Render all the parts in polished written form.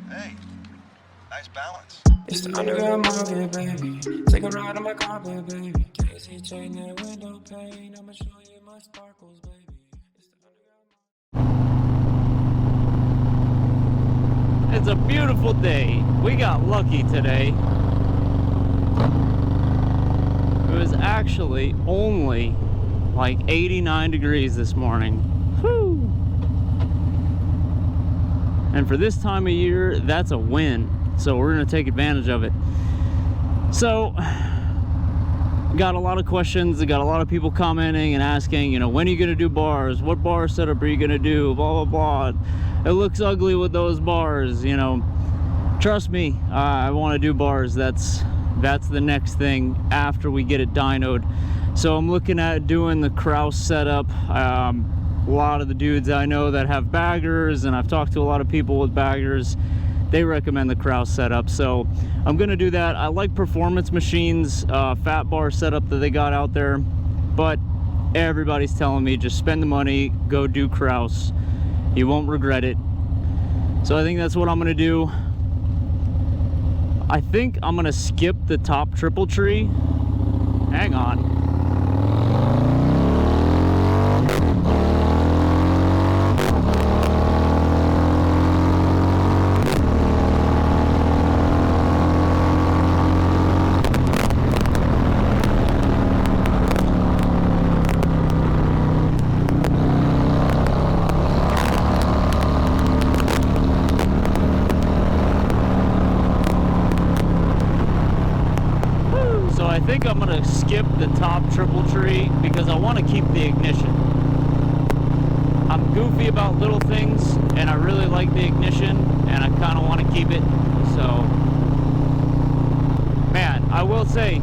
Hey, nice balance. It's the underground market, baby. Take a ride on my carpet, baby. Daisy chain and window pane. I'ma show you my sparkles, baby. It's the underground. It's a beautiful day. We got lucky today. It was actually only like 89 degrees this morning. Whew. And for this time of year, that's a win. So we're gonna take advantage of it. So, got a lot of questions. Got a lot of people commenting and asking, you know, when are you gonna do bars? What bar setup are you gonna do? Blah, blah, blah. It looks ugly with those bars, you know. Trust me, I wanna do bars. That's the next thing after we get it dynoed. So I'm looking at doing the Kraus setup. A lot of the dudes I know that have baggers, and I've talked to a lot of people with baggers, they recommend the Kraus setup. So I'm gonna do that. I like Performance Machines fat bar setup that they got out there, but everybody's telling me just spend the money, go do Kraus. You won't regret it. So I think that's what I'm gonna do. I think I'm gonna skip the top triple tree. Hang on. I think I'm gonna skip the top triple tree because I want to keep the ignition. I'm goofy about little things and I really like the ignition and I kind of want to keep it. So, man, I will say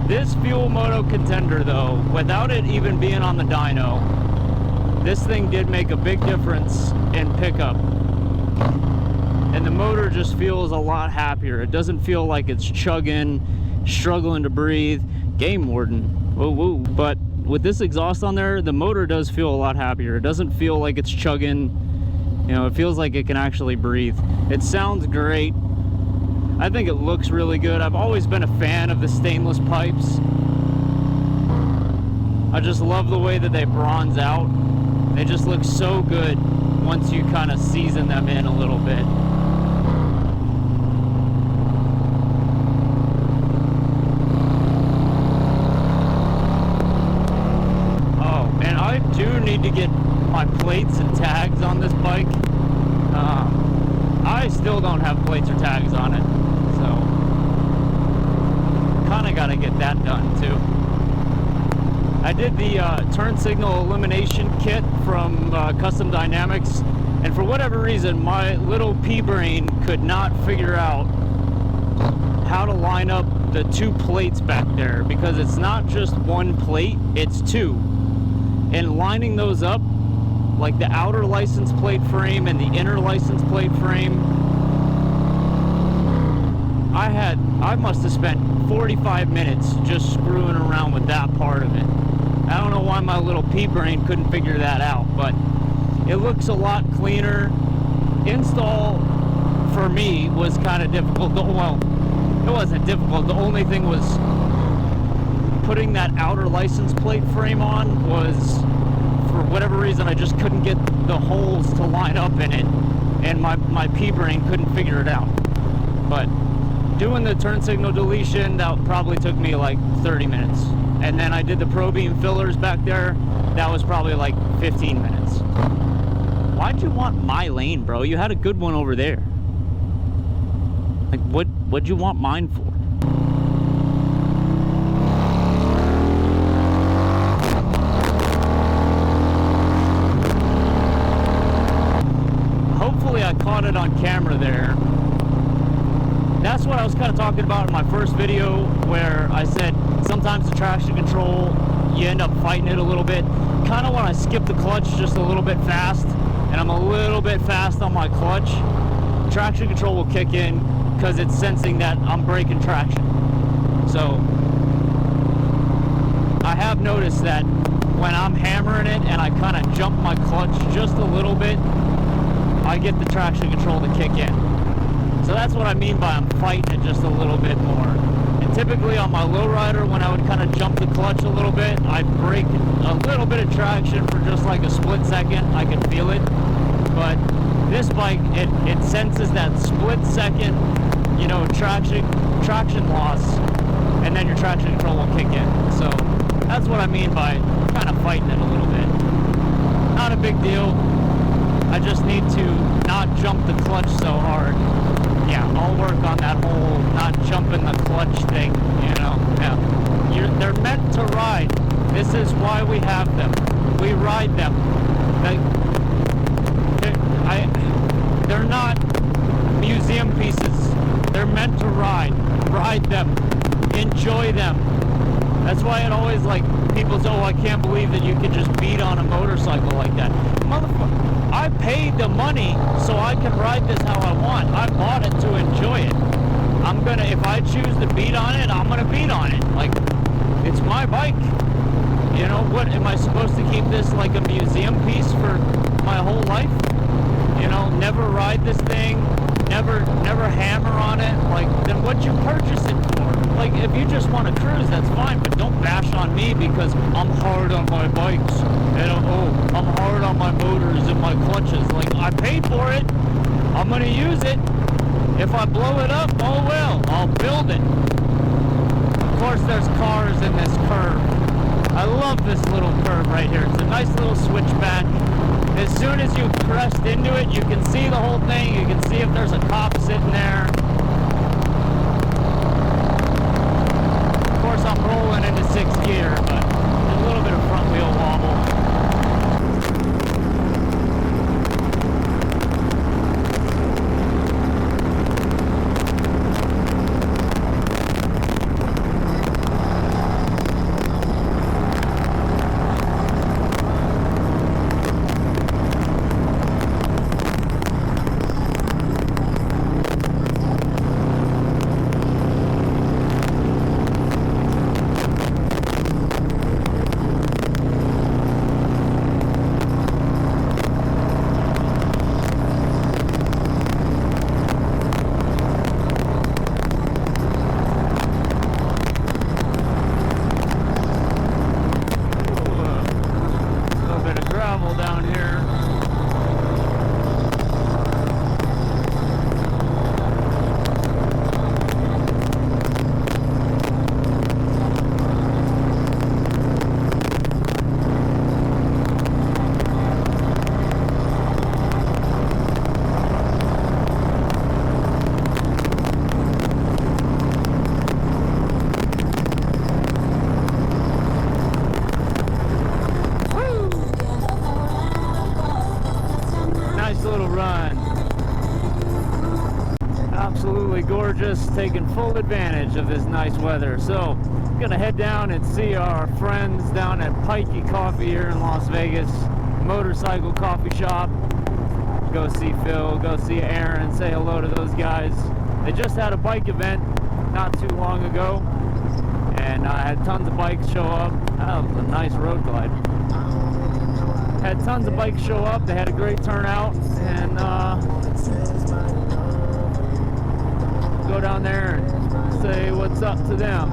this fuel Moto Contender though, without it even being on the dyno, this thing did make a big difference in pickup. And the motor just feels a lot happier. It doesn't feel like it's chugging, struggling to breathe. Game warden, whoa, whoa. But with this exhaust on there, the motor does feel a lot happier. It doesn't feel like it's chugging. You know, it feels like it can actually breathe. It sounds great. I think it looks really good. I've always been a fan of the stainless pipes. I just love the way that they bronze out. They just look so good once you kind of season them in a little bit. I do need to get my plates and tags on this bike. I still don't have plates or tags on it, so kind of got to get that done too. I did the turn signal elimination kit from Custom Dynamics, and for whatever reason my little pea brain could not figure out how to line up the two plates back there, because it's not just one plate, it's two. And lining those up, like the outer license plate frame and the inner license plate frame, I must have spent 45 minutes just screwing around with that part of it. I don't know why my little pea brain couldn't figure that out, but it looks a lot cleaner. Install for me was kind of difficult. Well, it wasn't difficult. The only thing was putting that outer license plate frame on was, for whatever reason, I just couldn't get the holes to line up in it, and my pea brain couldn't figure it out. But doing the turn signal deletion, that probably took me like 30 minutes. And then I did the Pro Beam fillers back there, that was probably like 15 minutes. Why'd you want my lane, bro? You had a good one over there. Like, what'd you want mine for? Hopefully I caught it on camera there. That's what I was kind of talking about in my first video, where I said sometimes the traction control, you end up fighting it a little bit. Kind of when I skip the clutch just a little bit fast, and I'm a little bit fast on my clutch, traction control will kick in because it's sensing that I'm breaking traction. So I have noticed that when I'm hammering it and I kind of jump my clutch just a little bit, I get the traction control to kick in. So that's what I mean by I'm fighting it just a little bit more. And typically on my lowrider, when I would kind of jump the clutch a little bit, I'd break a little bit of traction for just like a split second. I could feel it. But this bike, it senses that split second, you know, traction loss, and then your traction control will kick in. So that's what I mean by kind of fighting it a little bit. Not a big deal. I just need to not jump the clutch so hard. Yeah, I'll work on that whole not jumping the clutch thing, you know. Yeah, they're meant to ride. This is why we have them. We ride them. They're not museum pieces. They're meant to ride. Ride them. Enjoy them. That's why it always, like, people say, oh, I can't believe that you could just beat on a motorcycle like that. Motherfucker, I paid the money so I can ride this how I want. I bought it to enjoy it. I'm gonna, if I choose to beat on it, I'm gonna beat on it. Like, it's my bike. You know, what, am I supposed to keep this like a museum piece for my whole life? You know, never ride this thing, never hammer on it. Like, then what'd you purchase it for? Like, if you just want to cruise, that's fine, but don't bash on me because I'm hard on my bikes. And I'm hard on my motors and my clutches. Like, I paid for it. I'm gonna use it. If I blow it up, oh well, I'll build it. Of course, there's cars in this curve. I love this little curve right here. It's a nice little switchback. As soon as you crest into it, you can see the whole thing. You can see if there's a cop sitting there. Of course, I'm rolling into 6th gear, but there's a little bit of front wheel wobble. Gorgeous, taking full advantage of this nice weather. So I'm gonna head down and see our friends down at Pikey Coffee here in Las Vegas, motorcycle coffee shop. Go see Phil, go see Aaron, say hello to those guys. They just had a bike event not too long ago, and I had tons of bikes show up. That was a nice road glide. Had tons of bikes show up. They had a great turnout, and go down there and say what's up to them.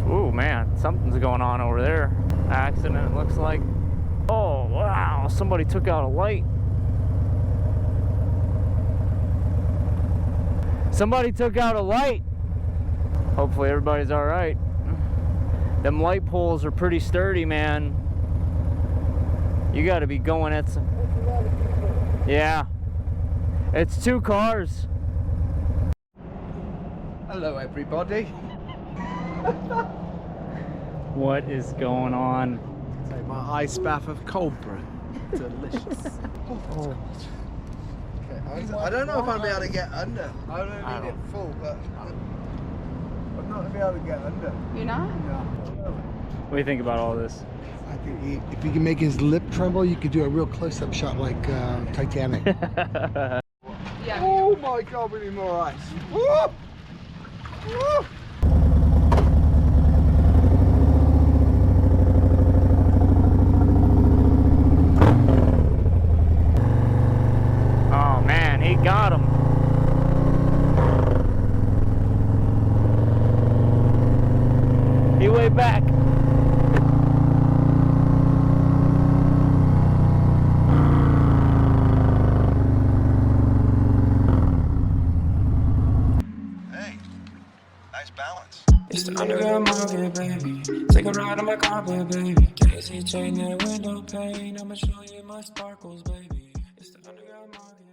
Oh man, something's going on over there. Accident, it looks like. Oh wow, somebody took out a light. Somebody took out a light. Hopefully everybody's all right. Them light poles are pretty sturdy, man. You got to be going at some. Yeah. It's 2 cars. Hello everybody. What is going on? Take my ice bath of cold brew. Delicious. Oh. Okay, I don't know if I'll be able to get under. I don't need it full, but I'm not going to be able to get under. You're not? No. What do you think about all this? I think if you can make his lip tremble, you could do a real close-up shot like Titanic. Yeah. Oh my god, we need more ice. Woo! Woo! way back. Hey, nice balance. It's the underground market, baby. Take a ride on my carpet, baby. Can't see chain and window pane. I'ma show you my sparkles, baby. It's the underground market.